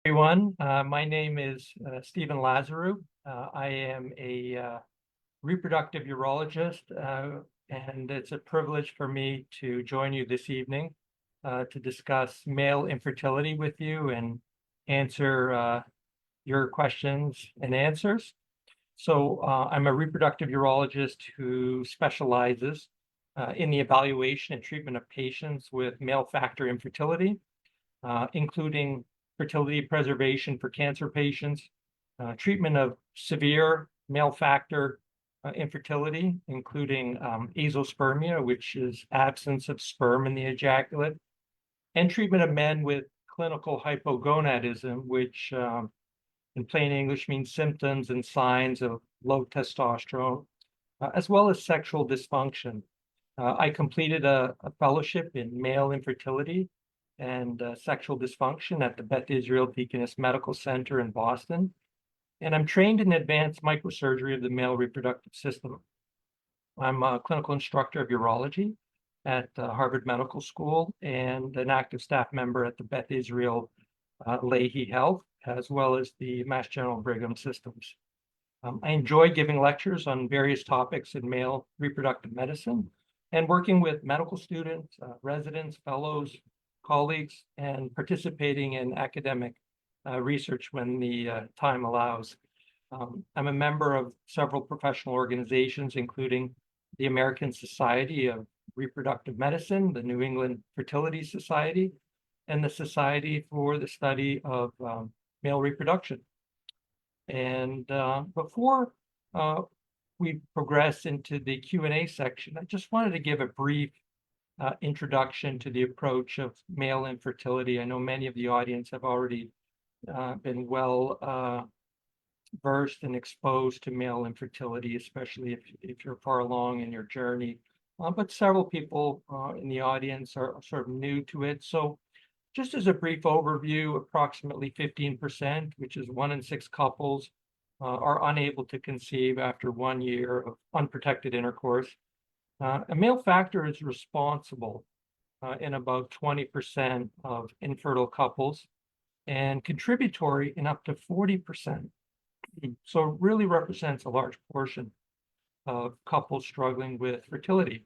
Everyone. My name is Stephen Lazarou. I am a reproductive urologist, and it's a privilege for me to join you this evening to discuss male infertility with you and answer your questions and answers. So I'm a reproductive urologist who specializes in the evaluation and treatment of patients with male factor infertility, including fertility preservation for cancer patients, treatment of severe male factor infertility, including azoospermia, which is absence of sperm in the ejaculate, and treatment of men with clinical hypogonadism, which in plain English means symptoms and signs of low testosterone, as well as sexual dysfunction. I completed a fellowship in male infertility and sexual dysfunction at the Beth Israel Deaconess Medical Center in Boston. And I'm trained in advanced microsurgery of the male reproductive system. I'm a clinical instructor of urology at Harvard Medical School and an active staff member at the Beth Israel Lahey Health, as well as the Mass General Brigham Systems. I enjoy giving lectures on various topics in male reproductive medicine and working with medical students, residents, fellows, colleagues, and participating in academic research when the time allows. I'm a member of several professional organizations, including the American Society of Reproductive Medicine, the New England Fertility Society, and the Society for the Study of Male Reproduction. And before we progress into the Q&A section, I just wanted to give a brief introduction to the approach of male infertility. I know many of the audience have already been well versed and exposed to male infertility, especially if you're far along in your journey. But several people in the audience are sort of new to it. So just as a brief overview, approximately 15%, which is 1 in 6 couples, are unable to conceive after 1 year of unprotected intercourse. A male factor is responsible in about 20% of infertile couples and contributory in up to 40%. So it really represents a large portion of couples struggling with fertility.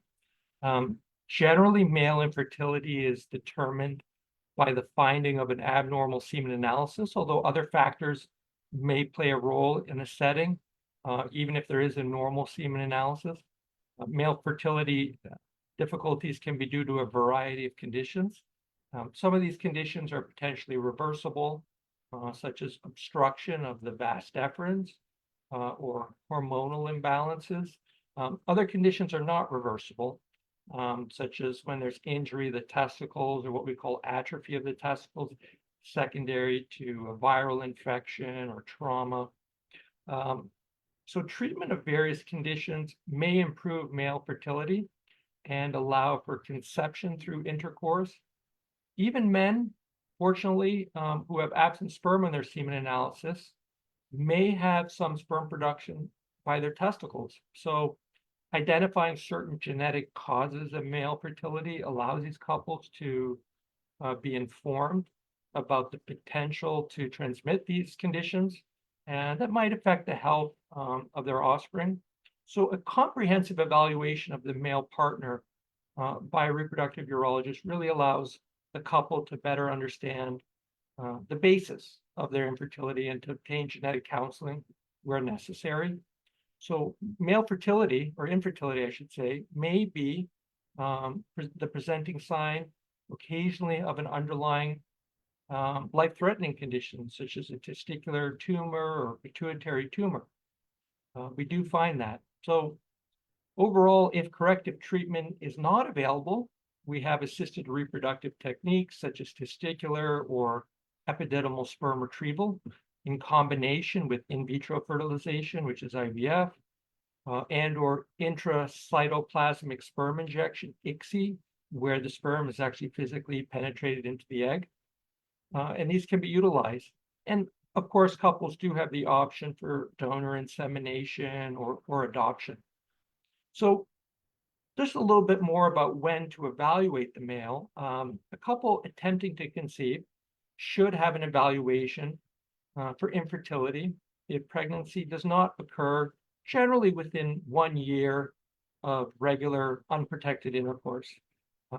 Generally, male infertility is determined by the finding of an abnormal semen analysis, although other factors may play a role in the setting, even if there is a normal semen analysis. Male fertility difficulties can be due to a variety of conditions. Some of these conditions are potentially reversible, such as obstruction of the vas deferens or hormonal imbalances. Other conditions are not reversible, such as when there's injury of the testicles or what we call atrophy of the testicles, secondary to a viral infection or trauma. So treatment of various conditions may improve male fertility and allow for conception through intercourse. Even men, fortunately, who have absent sperm in their semen analysis may have some sperm production by their testicles. So identifying certain genetic causes of male fertility allows these couples to be informed about the potential to transmit these conditions, and that might affect the health of their offspring. So a comprehensive evaluation of the male partner by a reproductive urologist really allows the couple to better understand the basis of their infertility and to obtain genetic counseling where necessary. So male fertility, or infertility, I should say, may be the presenting sign occasionally of an underlying life-threatening condition, such as a testicular tumor or pituitary tumor. We do find that. So overall, if corrective treatment is not available, we have assisted reproductive techniques such as testicular or epididymal sperm retrieval in combination with in vitro fertilization, which is IVF, and or intracytoplasmic sperm injection, ICSI, where the sperm is actually physically penetrated into the egg. And these can be utilized. And of course, couples do have the option for donor insemination or adoption. So just a little bit more about when to evaluate the male. A couple attempting to conceive should have an evaluation for infertility if pregnancy does not occur generally within 1 year of regular unprotected intercourse.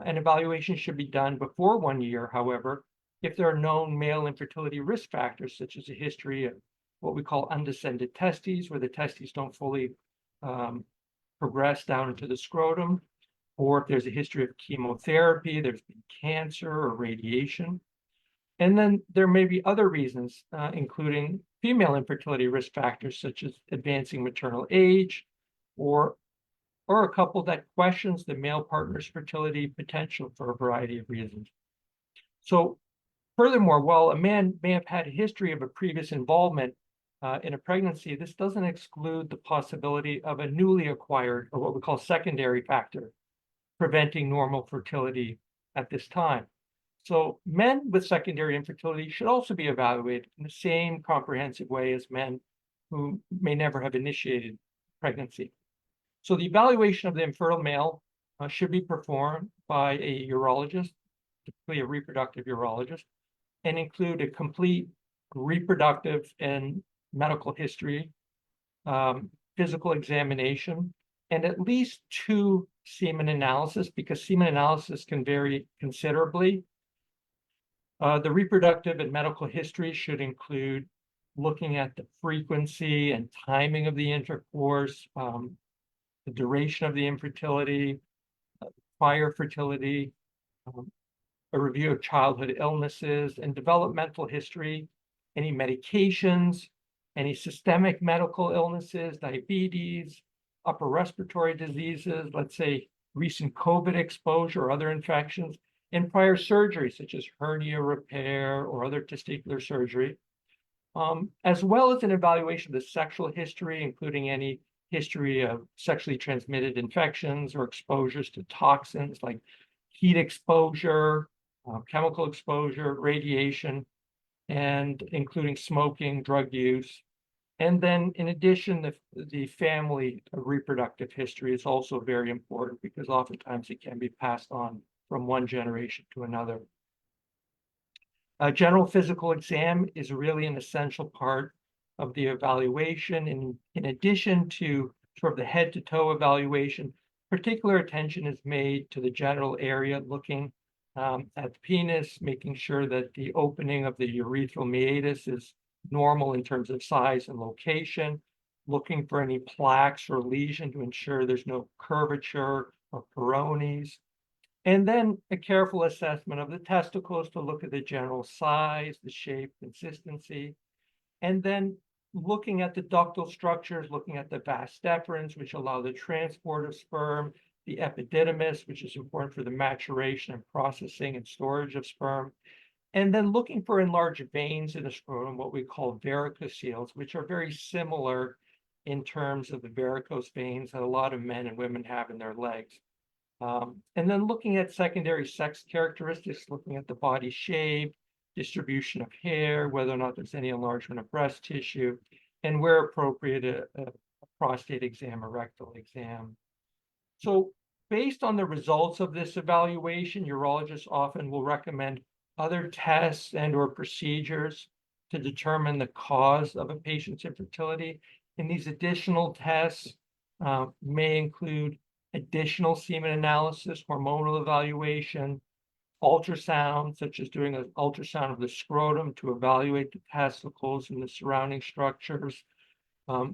An evaluation should be done before 1 year, however, if there are known male infertility risk factors, such as a history of what we call undescended testes, where the testes don't fully progress down into the scrotum, or if there's a history of chemotherapy, there's been cancer or radiation. And then there may be other reasons, including female infertility risk factors, such as advancing maternal age, or a couple that questions the male partner's fertility potential for a variety of reasons. So furthermore, while a man may have had a history of a previous involvement in a pregnancy, this doesn't exclude the possibility of a newly acquired, or what we call secondary factor, preventing normal fertility at this time. So men with secondary infertility should also be evaluated in the same comprehensive way as men who may never have initiated pregnancy. So the evaluation of the infertile male should be performed by a urologist, typically a reproductive urologist, and include a complete reproductive and medical history, physical examination, and at least 2 semen analysis, because semen analysis can vary considerably. The reproductive and medical history should include looking at the frequency and timing of the intercourse, the duration of the infertility, prior fertility, a review of childhood illnesses and developmental history, any medications, any systemic medical illnesses, diabetes, upper respiratory diseases, let's say recent COVID exposure or other infections, and prior surgery, such as hernia repair or other testicular surgery, as well as an evaluation of the sexual history, including any history of sexually transmitted infections or exposures to toxins like heat exposure, chemical exposure, radiation, and including smoking, drug use. And then in addition, the family reproductive history is also very important because oftentimes it can be passed on from one generation to another. A general physical exam is really an essential part of the evaluation. And in addition to sort of the head to toe evaluation, particular attention is made to the genital area, looking at the penis, making sure that the opening of the urethral meatus is normal in terms of size and location, looking for any plaques or lesion to ensure there's no curvature or corones. And then a careful assessment of the testicles to look at the general size, the shape, consistency, and then looking at the ductal structures, looking at the vas deferens, which allow the transport of sperm, the epididymis, which is important for the maturation and processing and storage of sperm, and then looking for enlarged veins in the scrotum, what we call varicoceles, which are very similar in terms of the varicose veins that a lot of men and women have in their legs. And then looking at secondary sex characteristics, looking at the body shape, distribution of hair, whether or not there's any enlargement of breast tissue, and where appropriate, a prostate exam or rectal exam. So based on the results of this evaluation, urologists often will recommend other tests and or procedures to determine the cause of a patient's infertility. And these additional tests may include additional semen analysis, hormonal evaluation, ultrasound, such as doing an ultrasound of the scrotum to evaluate the testicles and the surrounding structures.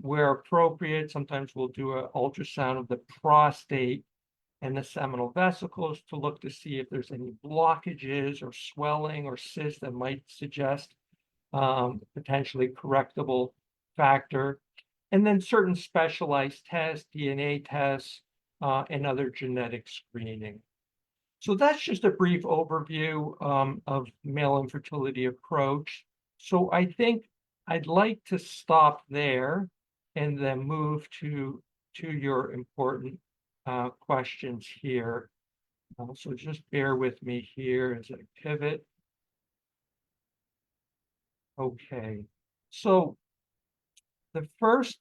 Where appropriate, sometimes we'll do an ultrasound of the prostate and the seminal vesicles to look to see if there's any blockages or swelling or cysts that might suggest potentially correctable factor. And then certain specialized tests, DNA tests, and other genetic screening. So that's just a brief overview of male infertility approach. So I think I'd like to stop there and then move to your important questions here. So just bear with me here as I pivot. Okay, so the first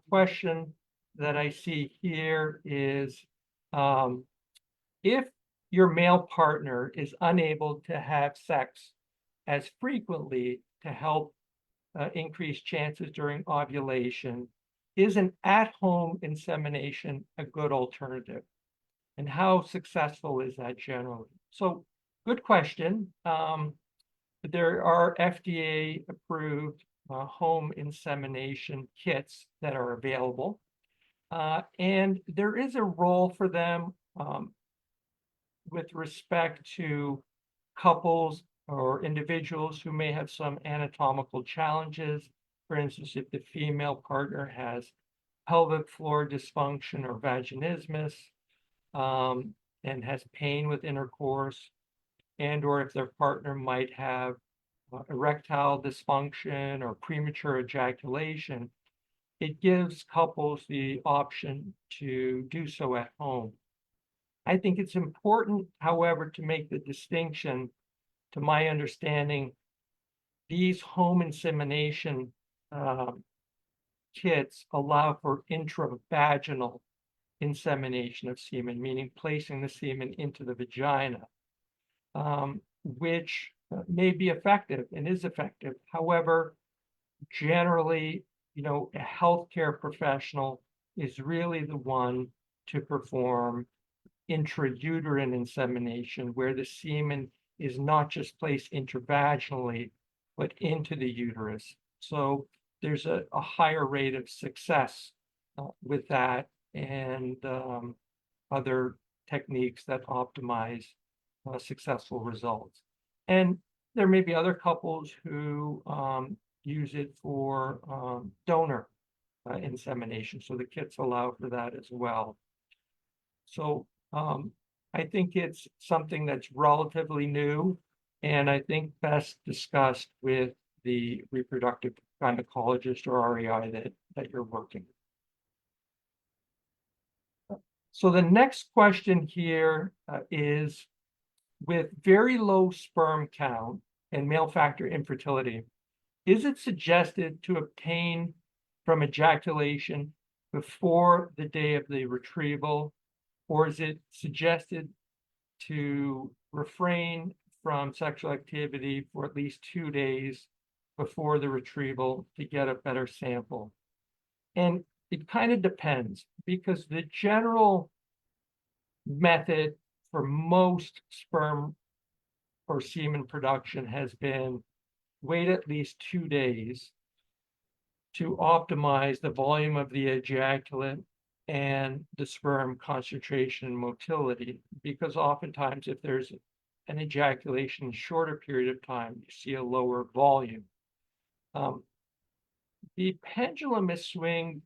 question that I see here is, if your male partner is unable to have sex as frequently to help increase chances during ovulation, is an at-home insemination a good alternative? And how successful is that generally? So, good question. There are FDA-approved home insemination kits that are available. And there is a role for them with respect to couples or individuals who may have some anatomical challenges. For instance, if the female partner has pelvic floor dysfunction or vaginismus and has pain with intercourse, and or if their partner might have erectile dysfunction or premature ejaculation, it gives couples the option to do so at home. I think it's important, however, to make the distinction. To my understanding, these home insemination kits allow for intravaginal insemination of semen, meaning placing the semen into the vagina, which may be effective and is effective. However, generally, a healthcare professional is really the one to perform intrauterine insemination, where the semen is not just placed intravaginally, but into the uterus. So there's a higher rate of success with that and other techniques that optimize successful results. And there may be other couples who use it for donor insemination. So the kits allow for that as well. So I think it's something that's relatively new, and I think best discussed with the reproductive gynecologist or REI that you're working with. So the next question here is, with very low sperm count and male factor infertility, is it suggested to obtain from ejaculation before the day of the retrieval, or is it suggested to refrain from sexual activity for at least 2 days before the retrieval to get a better sample? And it kind of depends, because the general method for most sperm or semen production has been wait at least 2 days to optimize the volume of the ejaculate and the sperm concentration and motility, because oftentimes if there's an ejaculation in a shorter period of time, you see a lower volume. The pendulum is swinging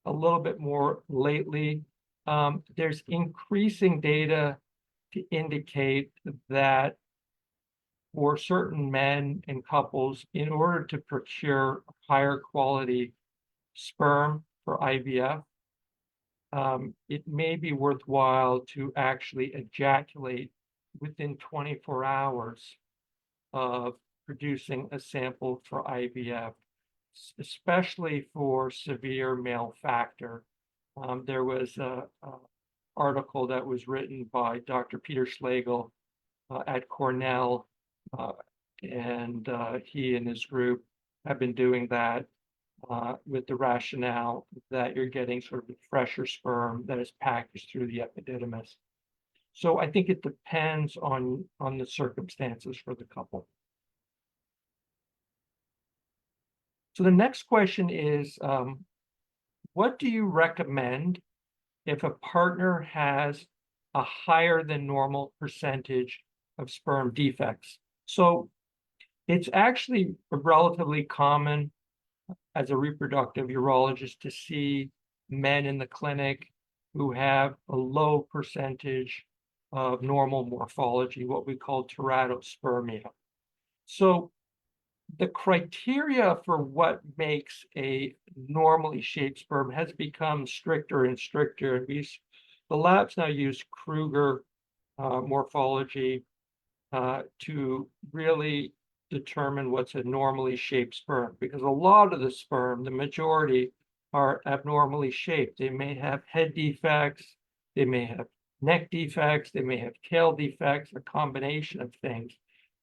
a little bit more lately. There's increasing data to indicate that for certain men and couples, in order to procure higher quality sperm for IVF, it may be worthwhile to actually ejaculate within 24 hours of producing a sample for IVF, especially for severe male factor. There was an article that was written by Dr. Peter Schlegel at Cornell, and he and his group have been doing that with the rationale that you're getting sort of fresher sperm that is packaged through the epididymis. So I think it depends on the circumstances for the couple. So the next question is, what do you recommend if a partner has a higher than normal percentage of sperm defects? So it's actually relatively common as a reproductive urologist to see men in the clinic who have a low percentage of normal morphology, what we call teratospermia. So the criteria for what makes a normally shaped sperm has become stricter and stricter. The labs now use Kruger morphology to really determine what's a normally shaped sperm, because a lot of the sperm, the majority, are abnormally shaped. They may have head defects, they may have neck defects, they may have tail defects, a combination of things.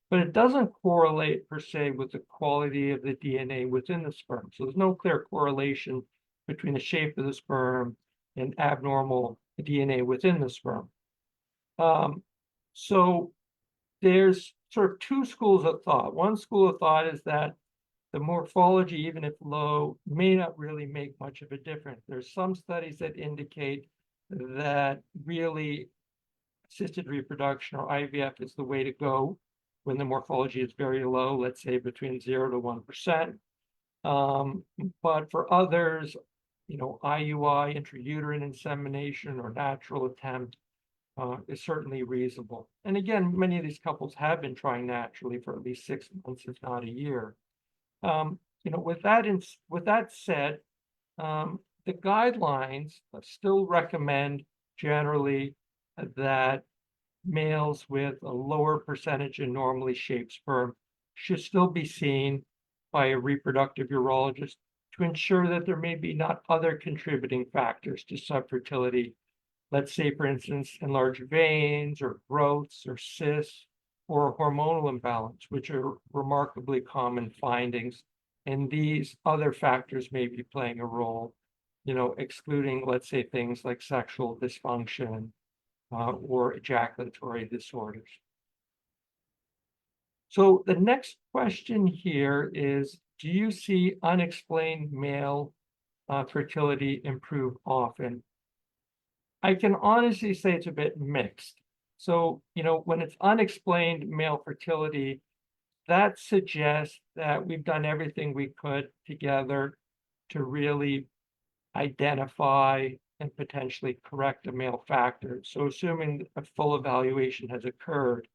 but it doesn't correlate per se with the quality of the DNA within the sperm. So there's no clear correlation between the shape of the sperm and abnormal DNA within the sperm. So there's sort of two schools of thought. One school of thought is that the morphology, even if low, may not really make much of a difference. There's some studies that indicate that really assisted reproduction or IVF is the way to go when the morphology is very low, let's say between 0 to 1%. But for others, IUI, intrauterine insemination, or natural attempt is certainly reasonable. And again, many of these couples have been trying naturally for at least 6 months, if not a year. With that said, the guidelines still recommend generally that males with a lower percentage in normally shaped sperm should still be seen by a reproductive urologist to ensure that there may be not other contributing factors to subfertility. Let's say, for instance, enlarged veins or growths or cysts or hormonal imbalance, which are remarkably common findings. And these other factors may be playing a role, excluding, let's say, things like sexual dysfunction or ejaculatory disorders. So the next question here is, do you see unexplained male fertility improve often? I can honestly say it's a bit mixed. So, when it's unexplained male fertility, that suggests that we've done everything we could together to really identify and potentially correct a male factor. So assuming a full evaluation has occurred,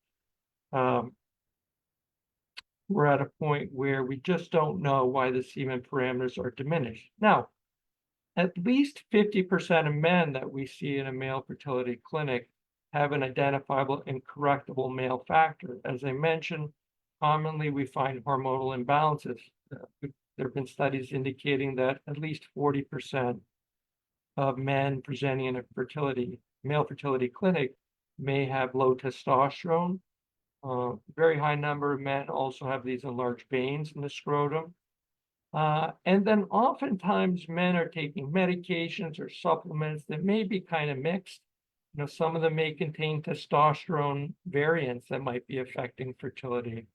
we're at a point where we just don't know why the semen parameters are diminished. Now, at least 50% of men that we see in a male fertility clinic have an identifiable and correctable male factor. As I mentioned, commonly we find hormonal imbalances. There have been studies indicating that at least 40% of men presenting in a male fertility clinic may have low testosterone. Very high number of men also have these enlarged veins in the scrotum. And then oftentimes men are taking medications or supplements that may be kind of mixed. Some of them may contain testosterone variants that might be affecting fertility,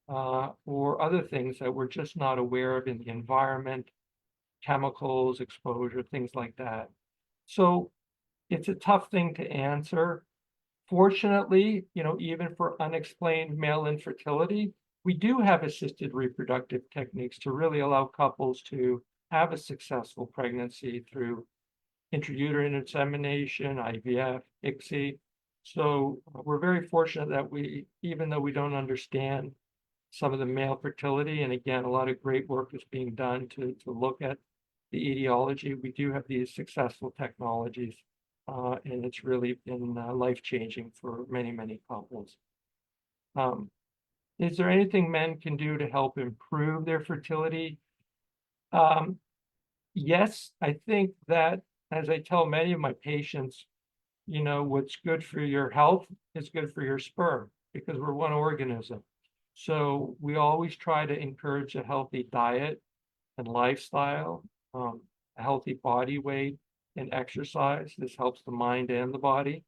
or other things that we're just not aware of in the environment, chemicals, exposure, things like that. So it's a tough thing to answer. Fortunately, even for unexplained male infertility, we do have assisted reproductive techniques to really allow couples to have a successful pregnancy through intrauterine insemination, IVF, ICSI. So we're very fortunate that even though we don't understand some of the male fertility, and again, a lot of great work is being done to look at the etiology, we do have these successful technologies, and it's really been life-changing for many, many couples. Is there anything men can do to help improve their fertility? Yes, I think that, as I tell many of my patients, what's good for your health is good for your sperm, because we're one organism. So we always try to encourage a healthy diet and lifestyle, a healthy body weight and exercise. This helps the mind and the body,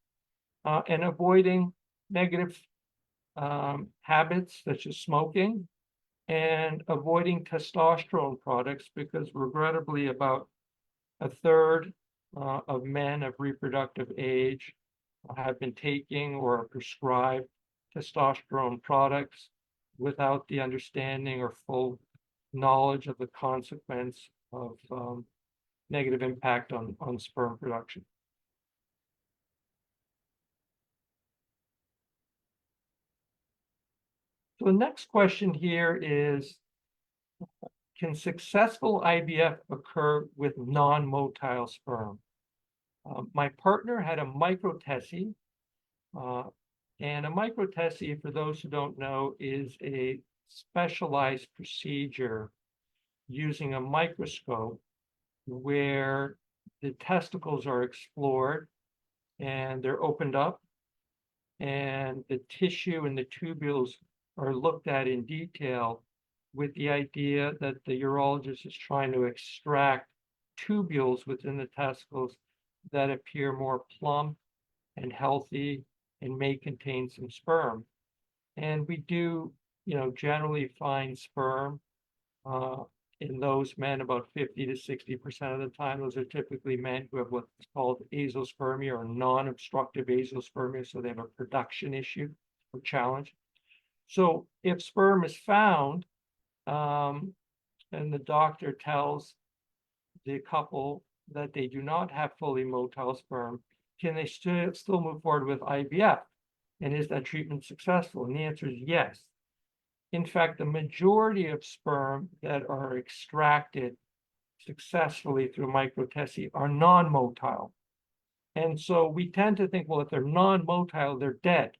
and avoiding negative habits such as smoking, and avoiding testosterone products, because regrettably about a third of men of reproductive age have been taking or prescribed testosterone products without the understanding or full knowledge of the consequence of negative impact on sperm production. So the next question here is, can successful IVF occur with non-motile sperm? My partner had a microtese, and a microtese, for those who don't know, is a specialized procedure using a microscope where the testicles are explored and they're opened up, and the tissue and the tubules are looked at in detail with the idea that the urologist is trying to extract tubules within the testicles that appear more plump and healthy and may contain some sperm. And we do, generally find sperm in those men about 50 to 60% of the time. Those are typically men who have what's called azoospermia or non-obstructive azoospermia, so they have a production issue or challenge. So if sperm is found, and the doctor tells the couple that they do not have fully motile sperm, can they still move forward with IVF? And is that treatment successful? And the answer is yes. In fact, the majority of sperm that are extracted successfully through microtese are non-motile. And so we tend to think, well, if they're non-motile, they're dead.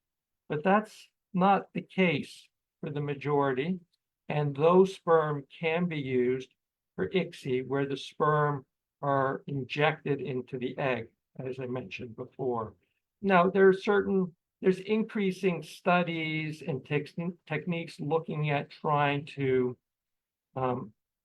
But that's not the case for the majority. And those sperm can be used for ICSI, where the sperm are injected into the egg, as I mentioned before. Now, there's increasing studies and techniques looking at trying to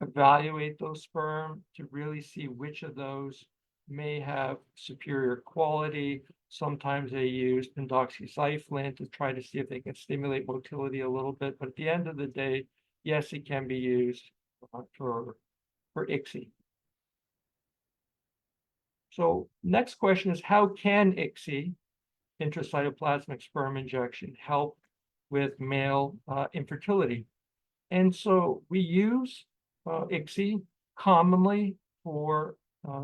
evaluate those sperm to really see which of those may have superior quality. Sometimes they use pentoxycycline to try to see if they can stimulate motility a little bit. But at the end of the day, yes, it can be used for ICSI. So next question is, how can ICSI, intracytoplasmic sperm injection, help with male infertility? And so we use ICSI commonly for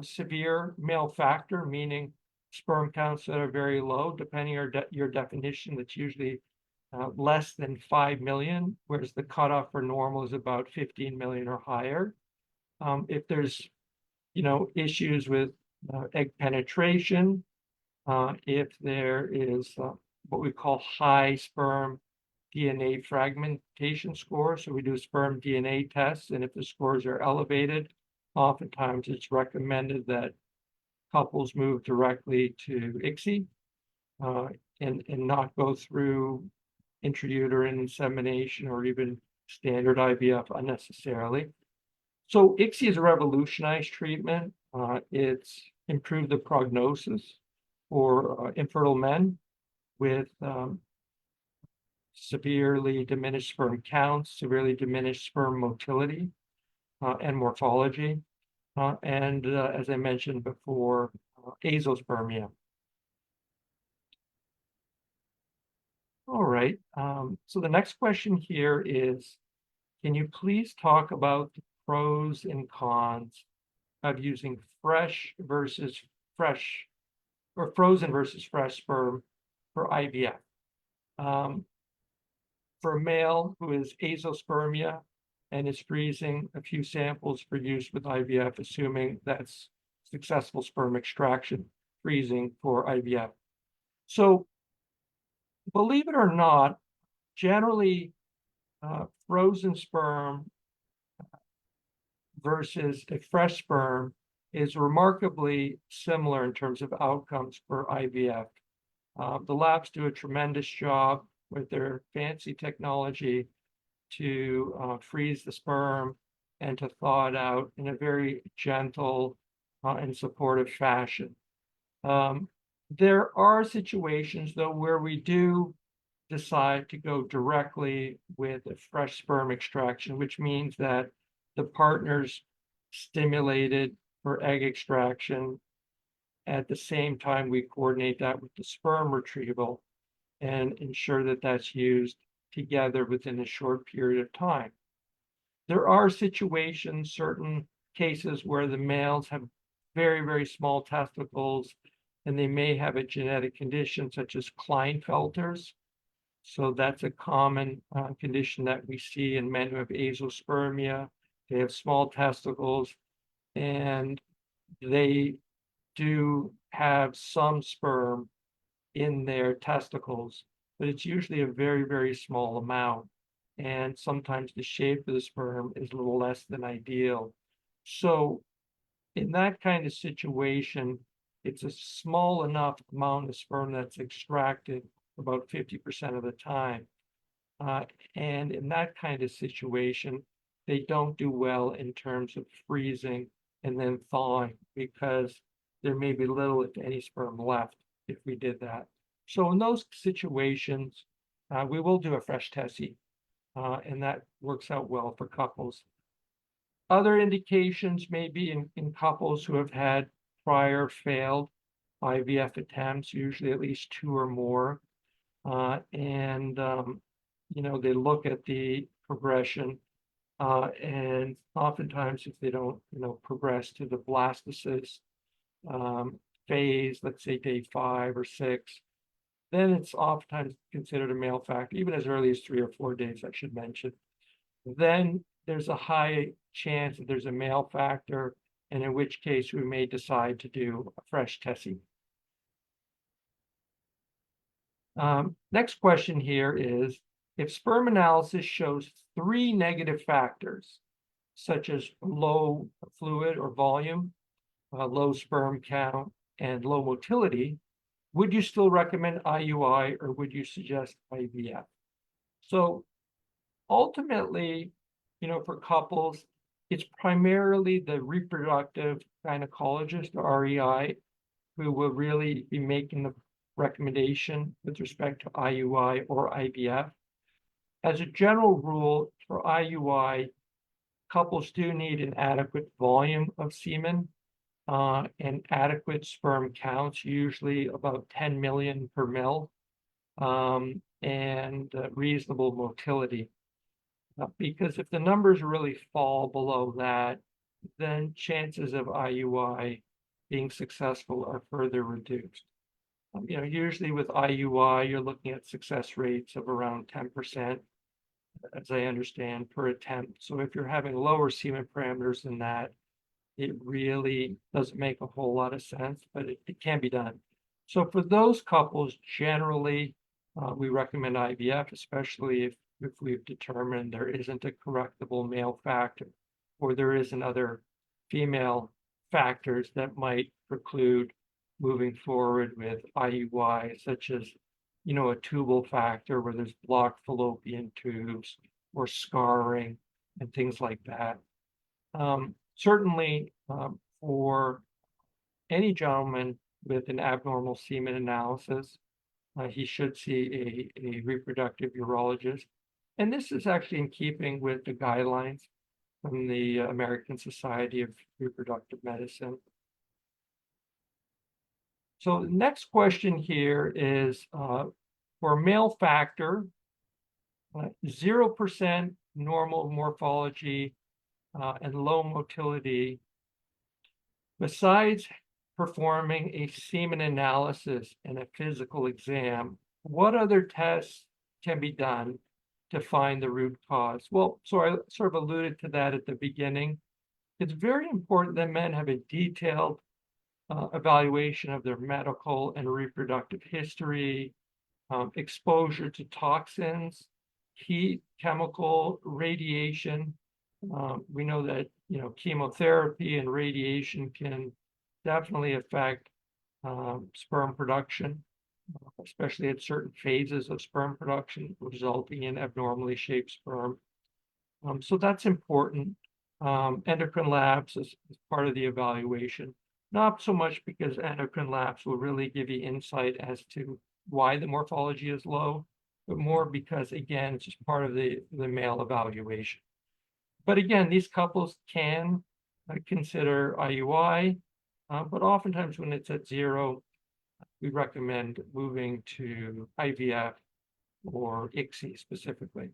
severe male factor, meaning sperm counts that are very low, depending on your definition. That's usually less than 5 million, whereas the cutoff for normal is about 15 million or higher. If there's, issues with egg penetration, if there is what we call high sperm DNA fragmentation score, so we do sperm DNA tests, and if the scores are elevated, oftentimes it's recommended that couples move directly to ICSI and not go through intrauterine insemination or even standard IVF unnecessarily. So ICSI is a revolutionized treatment. It's improved the prognosis for infertile men with severely diminished sperm counts, severely diminished sperm motility and morphology, and as I mentioned before, azoospermia. All right, so the next question here is, can you please talk about the pros and cons of using fresh versus fresh, or frozen versus fresh sperm for IVF? For a male who is azoospermia and is freezing a few samples for use with IVF, assuming that's successful sperm extraction, freezing for IVF. So believe it or not, generally frozen sperm versus a fresh sperm is remarkably similar in terms of outcomes for IVF. The labs do a tremendous job with their fancy technology to freeze the sperm and to thaw it out in a very gentle and supportive fashion. There are situations, though, where we do decide to go directly with a fresh sperm extraction, which means that the partner's stimulated for egg extraction. At the same time, we coordinate that with the sperm retrieval and ensure that that's used together within a short period of time. There are situations, certain cases, where the males have very, very small testicles, and they may have a genetic condition such as Klinefelter's. So that's a common condition that we see in men who have azoospermia. They have small testicles, and they do have some sperm in their testicles, but it's usually a very, very small amount. And sometimes the shape of the sperm is a little less than ideal. So in that kind of situation, it's a small enough amount of sperm that's extracted about 50% of the time. And in that kind of situation, they don't do well in terms of freezing and then thawing because there may be little, if any, sperm left if we did that. So in those situations, we will do a fresh testing, and that works out well for couples. Other indications may be in couples who have had prior failed IVF attempts, usually at least 2 or more. And they look at the progression, and oftentimes if they don't, progress to the blastocyst phase, let's say day 5 or 6, then it's oftentimes considered a male factor, even as early as 3 or 4 days, I should mention. Then there's a high chance that there's a male factor, and in which case we may decide to do a fresh testing. Next question here is, if sperm analysis shows 3 negative factors, such as low fluid or volume, low sperm count, and low motility, would you still recommend IUI or would you suggest IVF? So ultimately, for couples, it's primarily the reproductive gynecologist, or REI, who will really be making the recommendation with respect to IUI or IVF. As a general rule, for IUI, couples do need an adequate volume of semen and adequate sperm counts, usually about 10 million per mil, and reasonable motility. Because if the numbers really fall below that, then chances of IUI being successful are further reduced. Usually with IUI, you're looking at success rates of around 10%, as I understand, per attempt. So if you're having lower semen parameters than that, it really doesn't make a whole lot of sense, but it can be done. So for those couples, generally, we recommend IVF, especially if we've determined there isn't a correctable male factor, or there isn't other female factors that might preclude moving forward with IUI, such as, a tubal factor where there's blocked fallopian tubes or scarring and things like that. Certainly, for any gentleman with an abnormal semen analysis, he should see a reproductive urologist. And this is actually in keeping with the guidelines from the American Society of Reproductive Medicine. So the next question here is, for male factor, 0% normal morphology and low motility, besides performing a semen analysis and a physical exam, what other tests can be done to find the root cause? Well, so I sort of alluded to that at the beginning. It's very important that men have a detailed evaluation of their medical and reproductive history, exposure to toxins, heat, chemical, radiation. We know that, chemotherapy and radiation can definitely affect sperm production, especially at certain phases of sperm production, resulting in abnormally shaped sperm. So that's important. Endocrine labs is part of the evaluation. Not so much because endocrine labs will really give you insight as to why the morphology is low, but more because, again, it's just part of the male evaluation. But again, these couples can consider IUI, but oftentimes when it's at 0, we recommend moving to IVF or ICSI specifically.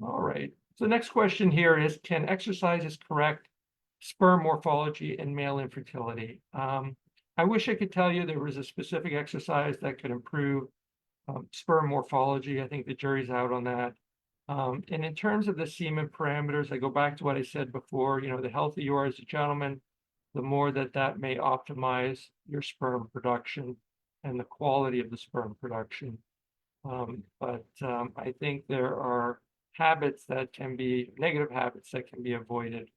All right, so the next question here is, can exercises correct sperm morphology and male infertility? I wish I could tell you there was a specific exercise that could improve sperm morphology. I think the jury's out on that. And in terms of the semen parameters, I go back to what I said before, the healthier you are as a gentleman, the more that may optimize your sperm production and the quality of the sperm production. But I think there are habits that can be, negative habits that can be avoided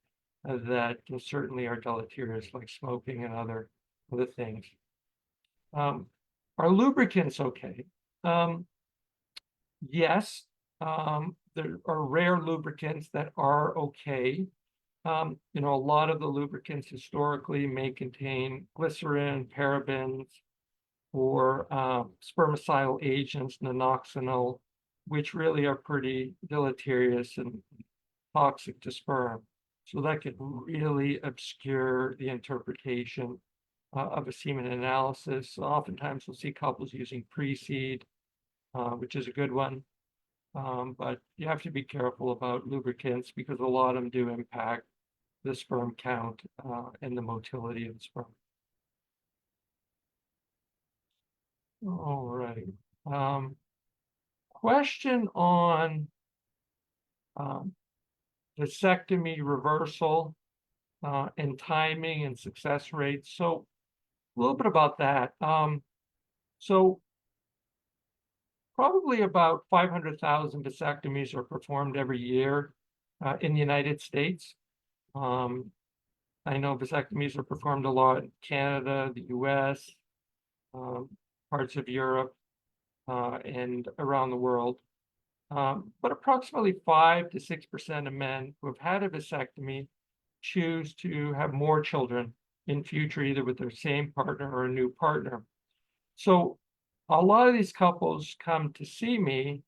that certainly are deleterious, like smoking and other things. Are lubricants okay? Yes, there are rare lubricants that are okay. A lot of the lubricants historically may contain glycerin, parabens, or spermicidal agents, nonoxynol, which really are pretty deleterious and toxic to sperm. So that could really obscure the interpretation of a semen analysis. So oftentimes we'll see couples using pre-seed, which is a good one. But you have to be careful about lubricants because a lot of them do impact the sperm count and the motility of the sperm. All right. Question on vasectomy reversal and timing and success rates. So a little bit about that. So probably about 500,000 vasectomies are performed every year in the United States. I know vasectomies are performed a lot in Canada, the US, parts of Europe, and around the world. But approximately 5 to 6% of men who have had a vasectomy choose to have more children in future, either with their same partner or a new partner. So a lot of these couples come to see me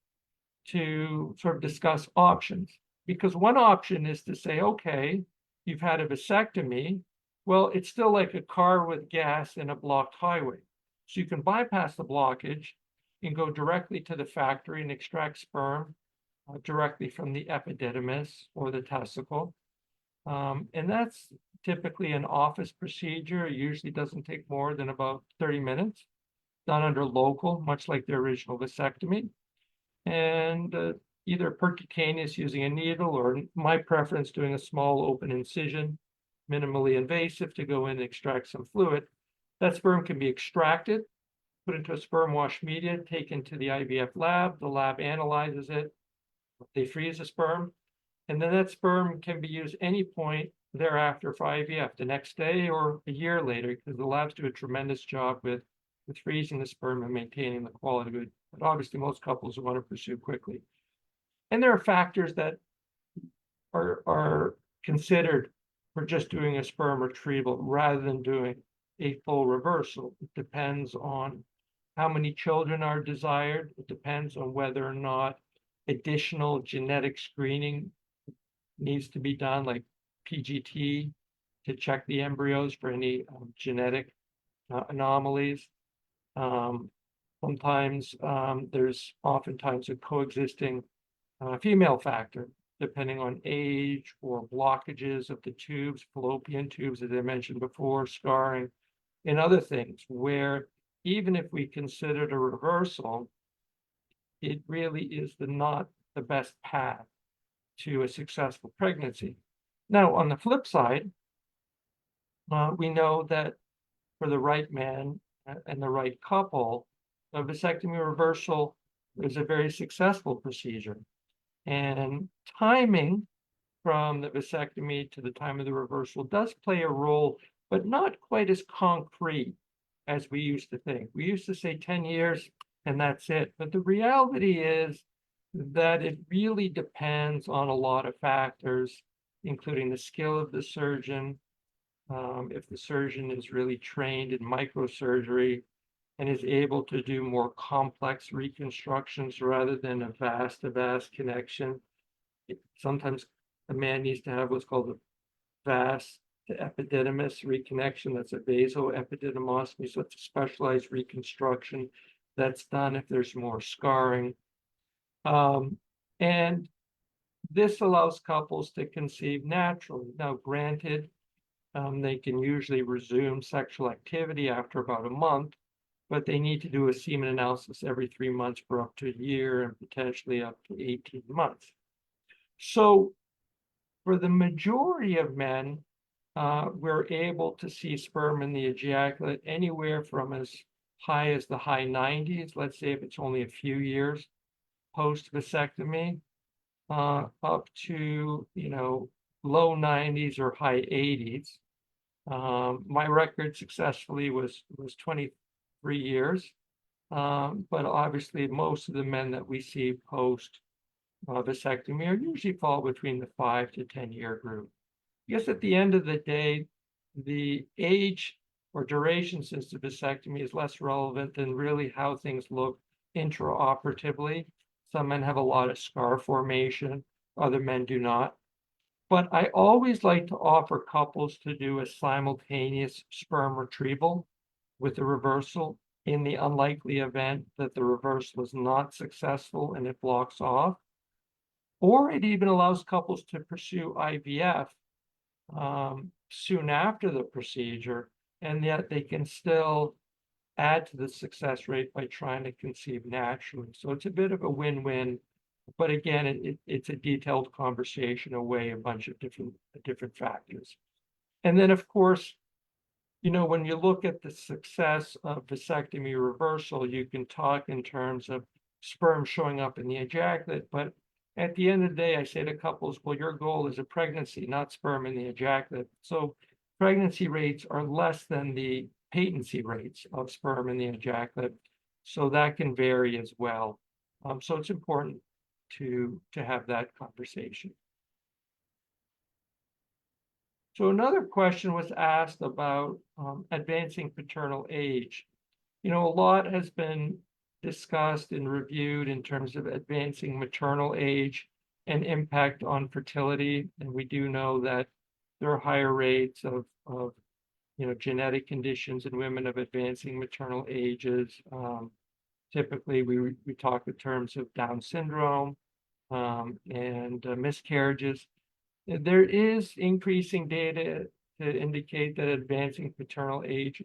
to sort of discuss options, because one option is to say, okay, you've had a vasectomy. Well, it's still like a car with gas in a blocked highway. So you can bypass the blockage and go directly to the factory and extract sperm directly from the epididymis or the testicle. And that's typically an office procedure. It usually doesn't take more than about 30 minutes, done under local, much like the original vasectomy. And either percutaneous using a needle, or my preference doing a small open incision, minimally invasive, to go in and extract some fluid. That sperm can be extracted, put into a sperm wash media, taken to the IVF lab. The lab analyzes it. They freeze the sperm, and then that sperm can be used any point thereafter for IVF, the next day or a year later, because the labs do a tremendous job with freezing the sperm and maintaining the quality of it. But obviously, most couples want to pursue quickly. And there are factors that are considered for just doing a sperm retrieval rather than doing a full reversal. It depends on how many children are desired. It depends on whether or not additional genetic screening needs to be done, like PGT, to check the embryos for any genetic anomalies. Sometimes there's oftentimes a coexisting female factor, depending on age or blockages of the tubes, fallopian tubes, as I mentioned before, scarring, and other things, where even if we considered a reversal, it really is not the best path to a successful pregnancy. Now, on the flip side, we know that for the right man and the right couple, a vasectomy reversal is a very successful procedure. And timing from the vasectomy to the time of the reversal does play a role, but not quite as concrete as we used to think. We used to say 10 years and that's it. But the reality is that it really depends on a lot of factors, including the skill of the surgeon, if the surgeon is really trained in microsurgery and is able to do more complex reconstructions rather than a vas-to-vas connection. Sometimes a man needs to have what's called a vas to epididymis reconnection. That's a vasoepididymostomy. So it's a specialized reconstruction that's done if there's more scarring. And this allows couples to conceive naturally. Now, granted, they can usually resume sexual activity after about a month, but they need to do a semen analysis every 3 months for up to a year and potentially up to 18 months. So for the majority of men, we're able to see sperm in the ejaculate anywhere from as high as the high 90s, let's say if it's only a few years post-vasectomy, up to, low 90s or high 80s. My record successfully was 23 years. But obviously most of the men that we see post vasectomy are usually fall between the 5 to 10 year group. I guess at the end of the day, the age or duration since the vasectomy is less relevant than really how things look intraoperatively. Some men have a lot of scar formation, other men do not. But I always like to offer couples to do a simultaneous sperm retrieval with the reversal in the unlikely event that the reversal is not successful and it blocks off. Or it even allows couples to pursue IVF soon after the procedure, and yet they can still add to the success rate by trying to conceive naturally. So it's a bit of a win-win, but again, it's a detailed conversation away a bunch of different factors. And then, of course, you know, when you look at the success of vasectomy reversal, you can talk in terms of sperm showing up in the ejaculate, but at the end of the day, I say to couples, well, your goal is a pregnancy, not sperm in the ejaculate. So pregnancy rates are less than the patency rates of sperm in the ejaculate. So that can vary as well. So it's important to have that conversation. So another question was asked about advancing paternal age. You know, a lot has been discussed and reviewed in terms of advancing maternal age and impact on fertility. And we do know that there are higher rates of you know, genetic conditions in women of advancing maternal ages. Typically, we talk in terms of Down syndrome and miscarriages. There is increasing data to indicate that advancing paternal age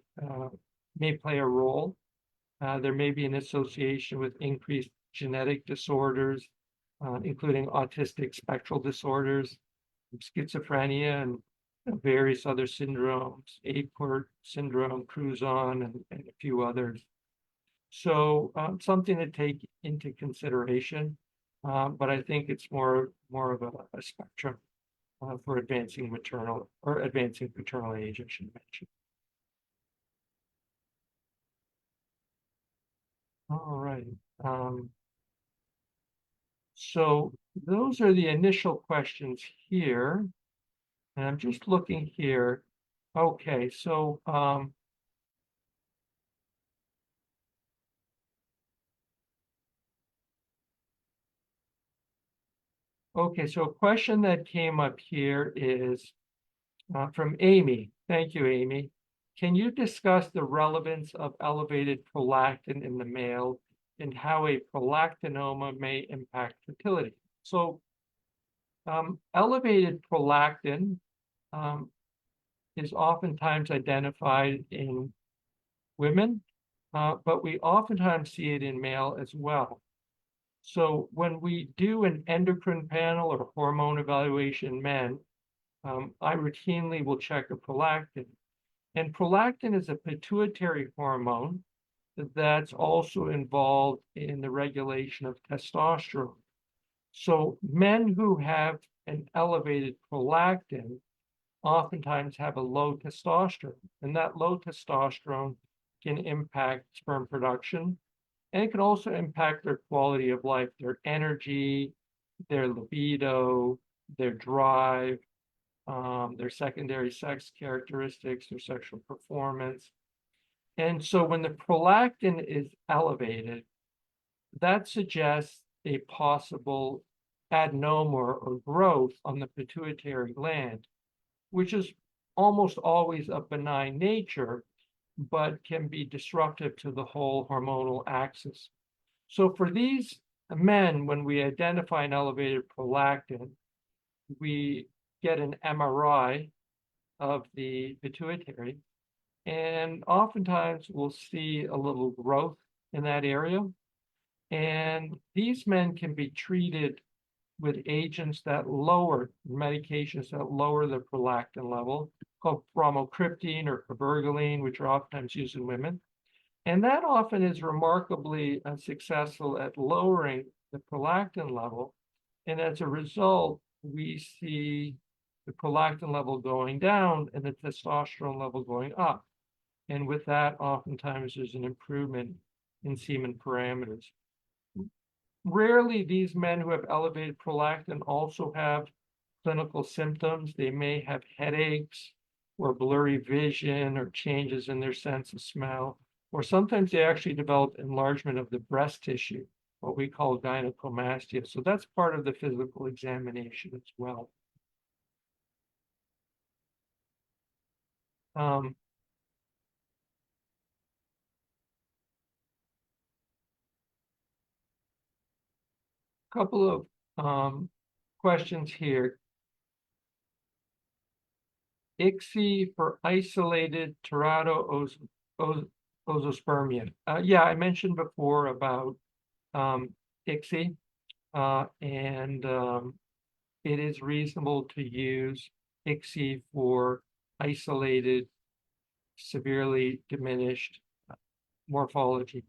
may play a role. There may be an association with increased genetic disorders, including autistic spectral disorders, schizophrenia, and various other syndromes, Apert syndrome, Cruzon, and a few others. So something to take into consideration, but I think it's more of a spectrum for advancing maternal or advancing paternal age, I should mention. All right. So those are the initial questions here. And I'm just looking here. Okay, so okay, so a question that came up here is from Amy. Thank you, Amy. Can you discuss the relevance of elevated prolactin in the male and how a prolactinoma may impact fertility? So elevated prolactin is oftentimes identified in women, but we oftentimes see it in male as well. So when we do an endocrine panel or hormone evaluation in men, I routinely will check a prolactin. And prolactin is a pituitary hormone that's also involved in the regulation of testosterone. So men who have an elevated prolactin oftentimes have a low testosterone, and that low testosterone can impact sperm production, and it can also impact their quality of life, their energy, their libido, their drive, their secondary sex characteristics, their sexual performance. And so when the prolactin is elevated, that suggests a possible adenoma or growth on the pituitary gland, which is almost always of benign nature, but can be disruptive to the whole hormonal axis. So for these men, when we identify an elevated prolactin, we get an MRI of the pituitary, and oftentimes we'll see a little growth in that area. And these men can be treated with agents that lower, medications that lower the prolactin level, called bromocriptine or cabergoline, which are oftentimes used in women. And that often is remarkably successful at lowering the prolactin level. And as a result, we see the prolactin level going down and the testosterone level going up. And with that, oftentimes there's an improvement in semen parameters. Rarely, these men who have elevated prolactin also have clinical symptoms. They may have headaches or blurry vision or changes in their sense of smell, or sometimes they actually develop enlargement of the breast tissue, what we call gynecomastia. So that's part of the physical examination as well. Couple of questions here. ICSI for isolated teratospermia. Yeah, I mentioned before about ICSI, and it is reasonable to use ICSI for isolated, severely diminished morphology.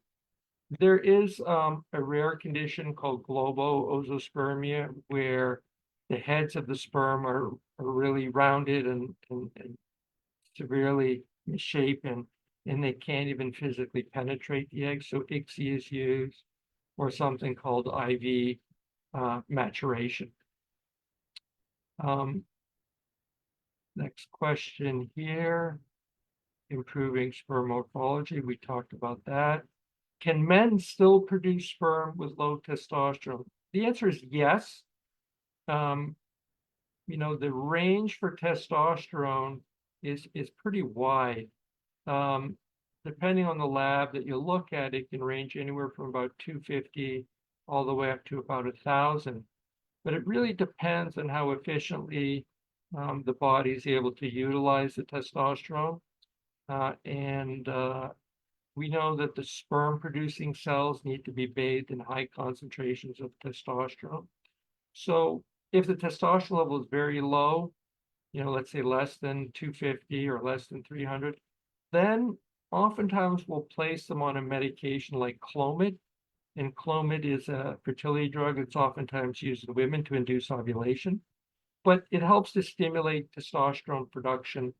There is a rare condition called globozoospermia, where the heads of the sperm are really rounded and severely misshapen, and they can't even physically penetrate the egg. So ICSI is used, or something called IV maturation. Next question here. Improving sperm morphology. We talked about that. Can men still produce sperm with low testosterone? The answer is yes. You know, the range for testosterone is pretty wide. Depending on the lab that you look at, it can range anywhere from about 250 all the way up to about 1,000. But it really depends on how efficiently the body is able to utilize the testosterone. We know that the sperm-producing cells need to be bathed in high concentrations of testosterone. So if the testosterone level is very low, you know, let's say less than 250 or less than 300, then oftentimes we'll place them on a medication like Clomid. And Clomid is a fertility drug that's oftentimes used in women to induce ovulation. But it helps to stimulate testosterone production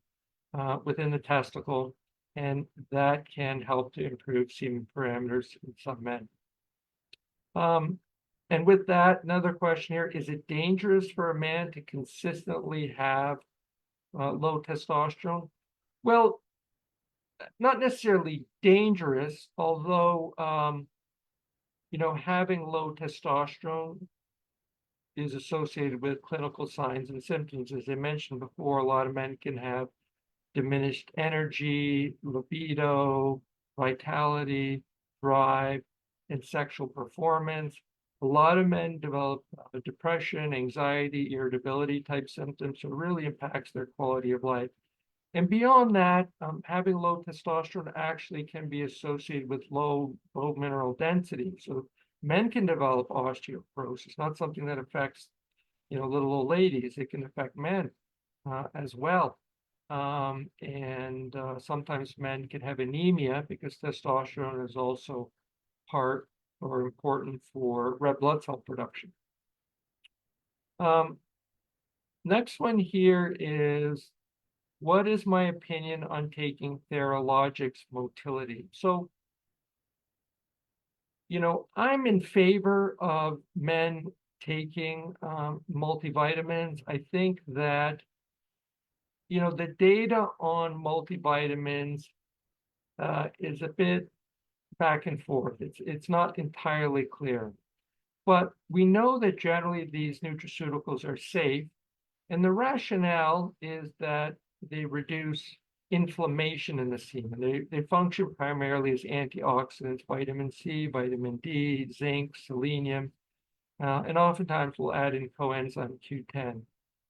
within the testicle, and that can help to improve semen parameters in some men. And with that, another question here, is it dangerous for a man to consistently have low testosterone? Well, not necessarily dangerous, although, you know, having low testosterone is associated with clinical signs and symptoms. As I mentioned before, a lot of men can have diminished energy, libido, vitality, drive, and sexual performance. A lot of men develop depression, anxiety, irritability type symptoms, so it really impacts their quality of life. And beyond that, having low testosterone actually can be associated with low bone mineral density. So men can develop osteoporosis, not something that affects, you know, little old ladies. It can affect men as well. Sometimes men can have anemia because testosterone is also part or important for red blood cell production. Next one here is, what is my opinion on taking Theralogix motility? So, you know, I'm in favor of men taking multivitamins. I think that, you know, the data on multivitamins is a bit back and forth. It's not entirely clear. But we know that generally these nutraceuticals are safe. And the rationale is that they reduce inflammation in the semen. They function primarily as antioxidants, vitamin C, vitamin D, zinc, selenium, and oftentimes we'll add in coenzyme Q10.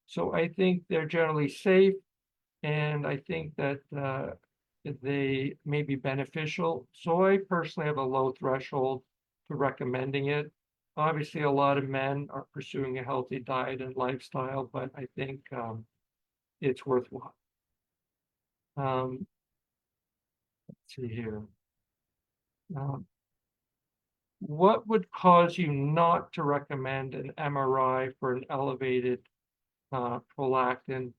So I think they're generally safe, and I think that they may be beneficial. So I personally have a low threshold for recommending it. Obviously, a lot of men are pursuing a healthy diet and lifestyle, but I think it's worthwhile. Let's see here. What would cause you not to recommend an MRI for an elevated prolactin?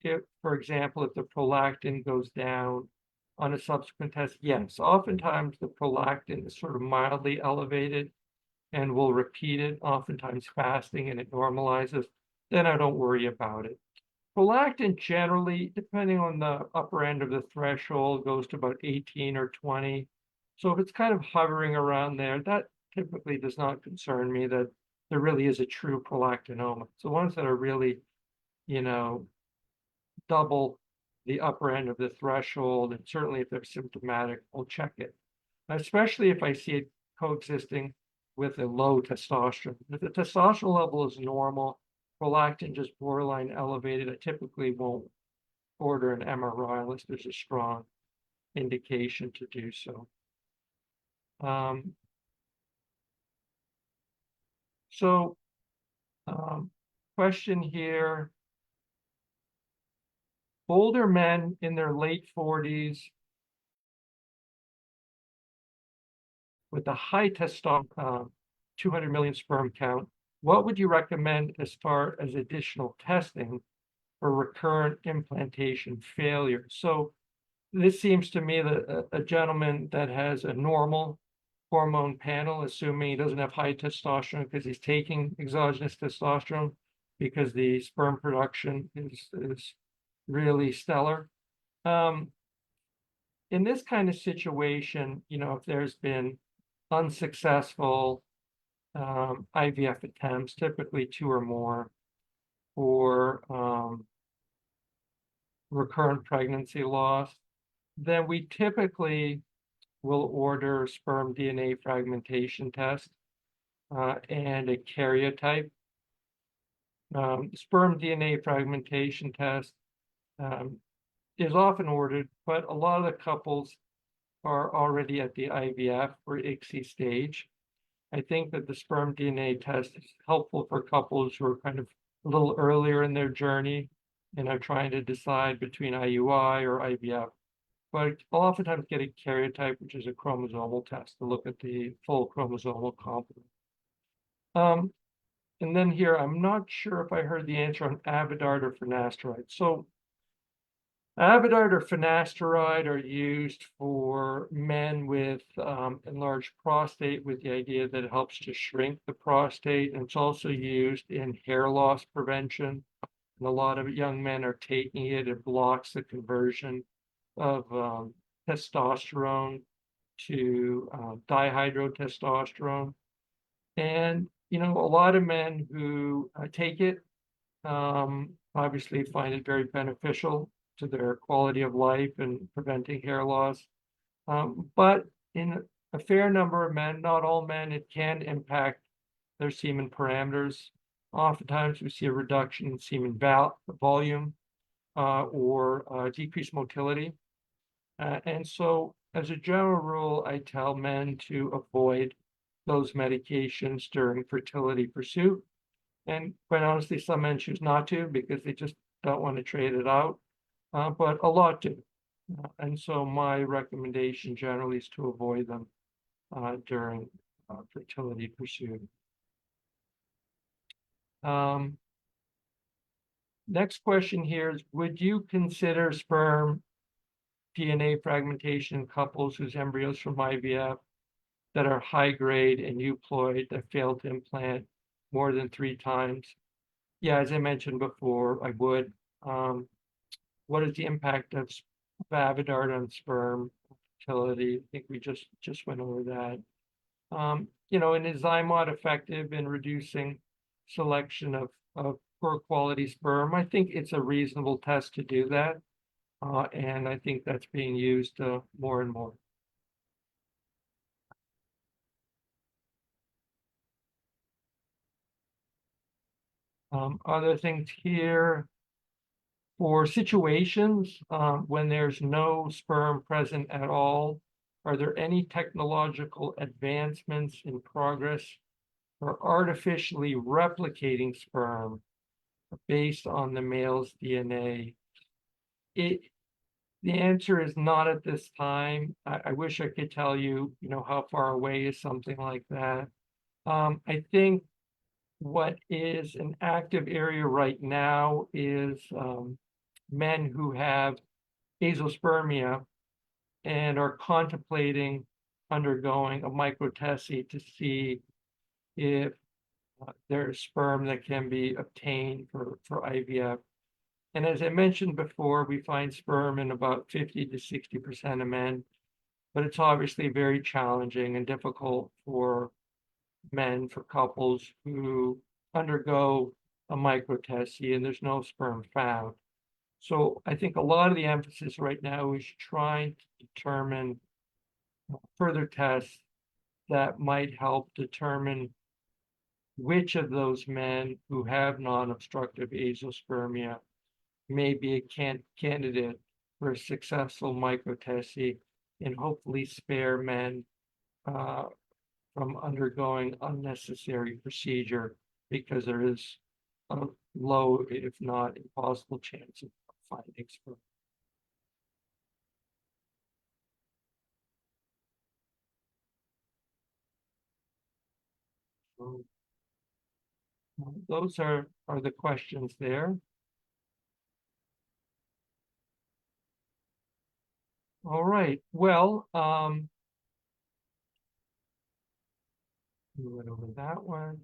If, for example, if the prolactin goes down on a subsequent test, yes. Oftentimes the prolactin is sort of mildly elevated and we'll repeat it, oftentimes fasting, and it normalizes. Then I don't worry about it. Prolactin generally, depending on the upper end of the threshold, goes to about 18 or 20. So if it's kind of hovering around there, that typically does not concern me that there really is a true prolactinoma. So ones that are really, double the upper end of the threshold, and certainly if they're symptomatic, we'll check it, especially if I see it coexisting with a low testosterone. If the testosterone level is normal, prolactin just borderline elevated, I typically won't order an MRI unless there's a strong indication to do so. Question here. Older men in their late 40s with a high testosterone, 200 million sperm count, what would you recommend as far as additional testing for recurrent implantation failure? So this seems to me that a gentleman that has a normal hormone panel, assuming he doesn't have high testosterone because he's taking exogenous testosterone because the sperm production is really stellar. In this kind of situation, if there's been unsuccessful IVF attempts, typically 2 or more, or recurrent pregnancy loss, then we typically will order sperm DNA fragmentation test and a karyotype. Sperm DNA fragmentation test is often ordered, but a lot of the couples are already at the IVF or ICSI stage. I think that the sperm DNA test is helpful for couples who are kind of a little earlier in their journey and are trying to decide between IUI or IVF. But I'll oftentimes get a karyotype, which is a chromosomal test to look at the full chromosomal complement. And then here, I'm not sure if I heard the answer on Avodart or Finasteride. So Avodart or Finasteride are used for men with enlarged prostate with the idea that it helps to shrink the prostate. And it's also used in hair loss prevention. And a lot of young men are taking it. It blocks the conversion of testosterone to dihydrotestosterone. And, a lot of men who take it obviously find it very beneficial to their quality of life and preventing hair loss. But in a fair number of men, not all men, it can impact their semen parameters. Oftentimes we see a reduction in semen volume or decreased motility. And so as a general rule, I tell men to avoid those medications during fertility pursuit. And quite honestly, some men choose not to because they just don't want to trade it out, but a lot do. And so my recommendation generally is to avoid them during fertility pursuit. Next question here is, would you consider sperm DNA fragmentation in couples whose embryos from IVF that are high grade and euploid that failed to implant more than 3 times? Yeah, as I mentioned before, I would. What is the impact of Avodart on sperm fertility? I think we just went over that. And is ZyMot effective in reducing selection of poor quality sperm? I think it's a reasonable test to do that. And I think that's being used more and more. Other things here, for situations when there's no sperm present at all, are there any technological advancements in progress for artificially replicating sperm based on the male's DNA? The answer is not at this time. I wish I could tell you, how far away is something like that. I think what is an active area right now is men who have azoospermia and are contemplating undergoing a microtese to see if there's sperm that can be obtained for IVF. And as I mentioned before, we find sperm in about 50 to 60% of men, but it's obviously very challenging and difficult for men, for couples who undergo a microtese and there's no sperm found. So I think a lot of the emphasis right now is trying to determine further tests that might help determine which of those men who have non-obstructive azoospermia may be a candidate for a successful microtese and hopefully spare men from undergoing unnecessary procedure, because there is a low, if not impossible, chance of finding sperm. So, those are the questions there. All right. Well, we went over that one.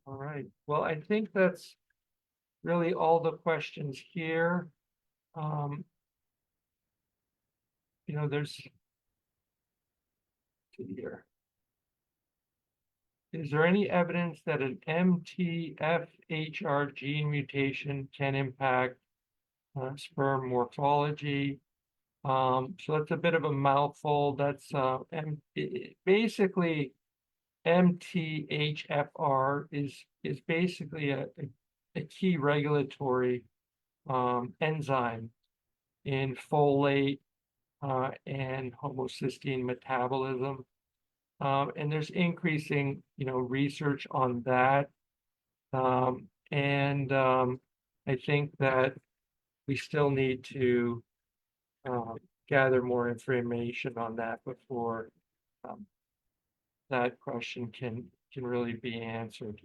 All right. Well, I think that's really all the questions here. There's here. Is there any evidence that an MTFHR gene mutation can impact sperm morphology? So that's a bit of a mouthful. That's basically MTHFR is basically a key regulatory enzyme in folate and homocysteine metabolism. And there's increasing, research on that. I think that we still need to gather more information on that before that question can really be answered.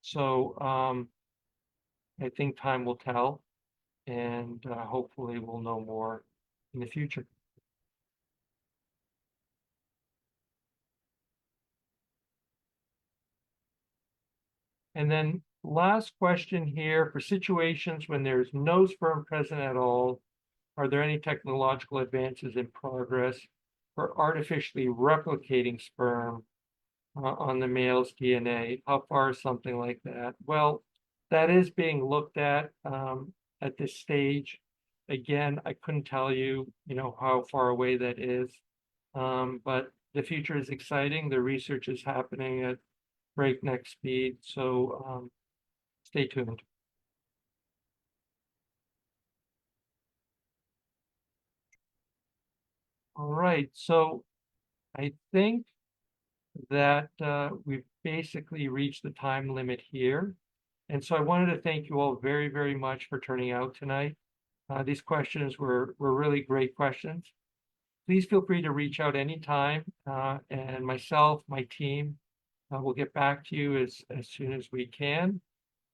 So I think time will tell, and hopefully we'll know more in the future. And then last question here, for situations when there's no sperm present at all, are there any technological advances in progress for artificially replicating sperm on the male's DNA? How far is something like that? Well, that is being looked at this stage. Again, I couldn't tell you, how far away that is, but the future is exciting. The research is happening at breakneck speed, so stay tuned. All right, so I think that we've basically reached the time limit here. And so I wanted to thank you all very, very much for turning out tonight. These questions were really great questions. Please feel free to reach out anytime, and myself, my team, will get back to you as soon as we can.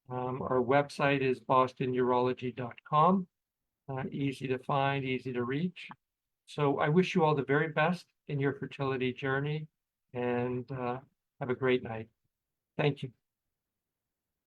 Our website is bostonurology.com. Easy to find, easy to reach. So I wish you all the very best in your fertility journey, and have a great night. Thank you.